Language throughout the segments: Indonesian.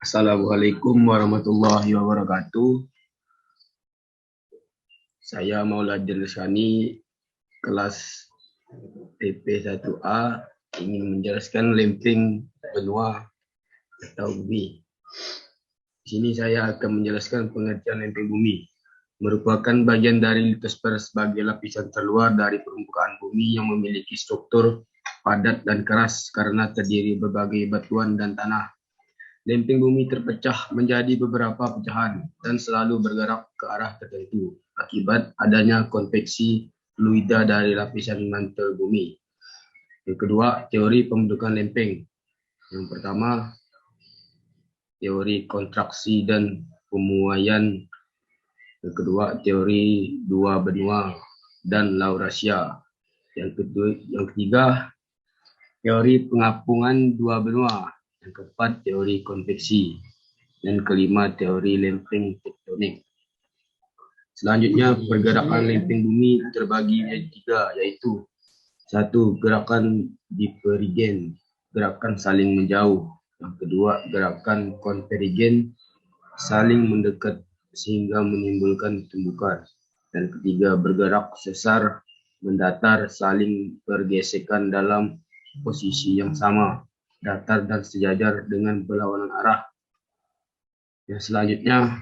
Assalamualaikum warahmatullahi wabarakatuh. Saya Maulana Rizani, kelas TP1A, ingin menjelaskan lempeng benua atau bumi. Di sini saya akan menjelaskan pengertian lempeng bumi. Merupakan bagian dari litosfer sebagai lapisan terluar dari permukaan bumi yang memiliki struktur padat dan keras karena terdiri berbagai batuan dan tanah. Lempeng bumi terpecah menjadi beberapa pecahan dan selalu bergerak ke arah tertentu akibat adanya konveksi fluida dari lapisan mantel bumi. Yang kedua, teori pembentukan lempeng. Yang pertama, teori kontraksi dan pemuaian. Yang kedua, teori dua benua dan Laurasia. Yang ketiga, teori pengapungan dua benua. Yang keempat, teori konveksi. Dan kelima, teori lempeng tektonik. Selanjutnya, pergerakan lempeng bumi terbagi menjadi tiga, yaitu satu, gerakan divergen, gerakan saling menjauh. Yang kedua, gerakan konvergen, saling mendekat sehingga menimbulkan tumbukan. Dan ketiga, bergerak sesar mendatar, saling bergesekan dalam posisi yang sama, datar dan sejajar dengan berlawanan arah. Yang selanjutnya,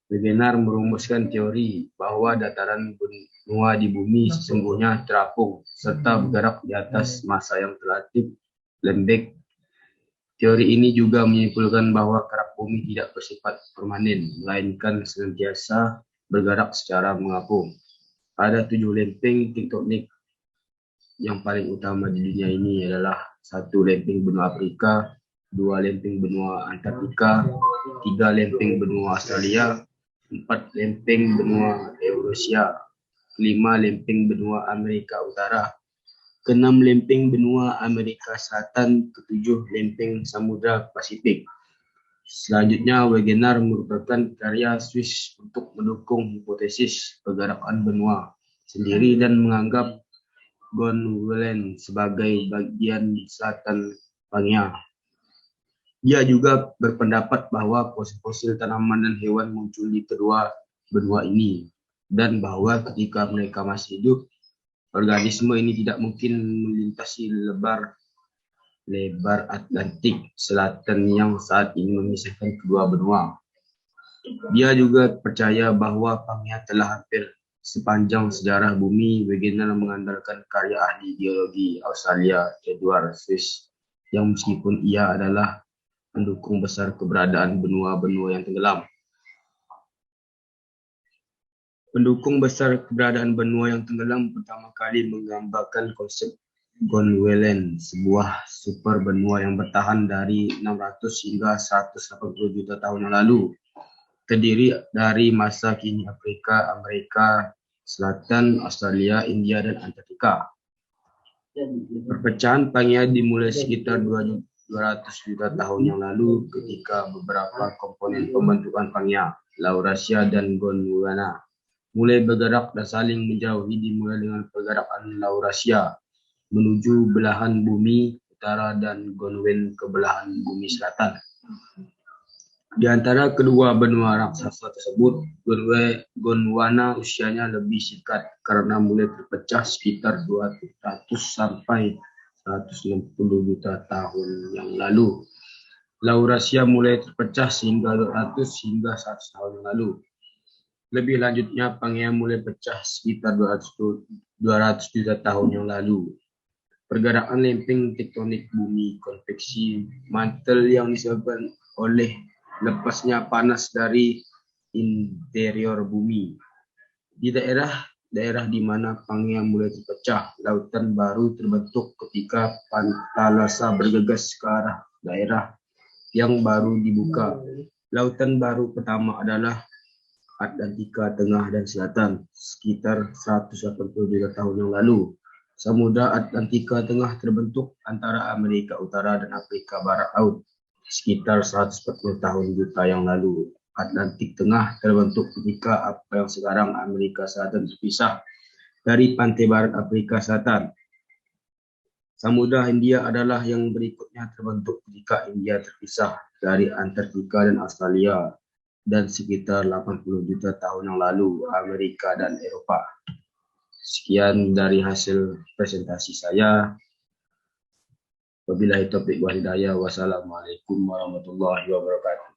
Wegener merumuskan teori bahwa dataran benua di bumi sesungguhnya terapung serta bergerak di atas massa yang relatif lembek. Teori ini juga menyimpulkan bahwa kerak bumi tidak bersifat permanen, melainkan senantiasa bergerak secara mengapung. Ada 7 lempeng tektonik yang paling utama di dunia ini adalah 1 lempeng benua Afrika, 2 lempeng benua Antartika, 3 lempeng benua Australia, 4 lempeng benua Eurasia, 5 lempeng benua Amerika Utara, 6 lempeng benua Amerika Selatan, 7 lempeng Samudra Pasifik. Selanjutnya, Wegener merupakan karya Swiss untuk mendukung hipotesis pergerakan benua sendiri dan menganggap Gondwana sebagai bagian selatan Pangea. Dia juga berpendapat bahwa fosil-fosil tanaman dan hewan muncul di kedua benua ini, dan bahwa ketika mereka masih hidup, organisme ini tidak mungkin melintasi lebar Atlantik Selatan yang saat ini memisahkan kedua benua. Dia juga percaya bahwa Pangea telah hampir sepanjang sejarah bumi. Wegener mengandalkan karya ahli geologi Australia Edward Swiss yang meskipun ia adalah pendukung besar keberadaan benua-benua yang tenggelam. Pendukung besar keberadaan benua yang tenggelam pertama kali menggambarkan konsep Gondwana, sebuah super benua yang bertahan dari 600 hingga 180 juta tahun yang lalu. Terdiri dari masa kini Afrika, Amerika Selatan, Australia, India, dan Antartika. Perpecahan Pangea dimulai sekitar 200 juta tahun yang lalu ketika beberapa komponen pembentukan Pangea, Laurasia, dan Gondwana mulai bergerak dan saling menjauhi. Dimulai dengan pergerakan Laurasia menuju belahan bumi utara dan Gondwana ke belahan bumi selatan. Di antara kedua benua raksasa tersebut, Gondwana usianya lebih singkat karena mulai terpecah sekitar 200 sampai 160 juta tahun yang lalu. Laurasia mulai terpecah sehingga 200 hingga 100 tahun yang lalu. Lebih lanjutnya, Pangea mulai pecah sekitar 200 juta tahun yang lalu. Pergerakan lempeng tektonik bumi konveksi mantel yang disebabkan oleh lepasnya panas dari interior bumi. Di daerah di mana Pangea mulai terpecah, lautan baru terbentuk ketika Pantalasa bergegas ke arah daerah yang baru dibuka. Lautan baru pertama adalah Atlantika Tengah dan Selatan, sekitar 180 juta tahun yang lalu. Samudra Atlantika Tengah terbentuk antara Amerika Utara dan Afrika Barat Laut, sekitar 140 tahun juta yang lalu. Atlantik Tengah terbentuk ketika apa yang sekarang Amerika Selatan terpisah dari pantai barat Afrika Selatan. Samudra Hindia adalah yang berikutnya terbentuk ketika India terpisah dari Antartika dan Australia dan sekitar 80 juta tahun yang lalu Amerika dan Eropah. Sekian dari hasil presentasi saya. Wabillahi taufiq wal hidayah. Wassalamualaikum warahmatullahi wabarakatuh.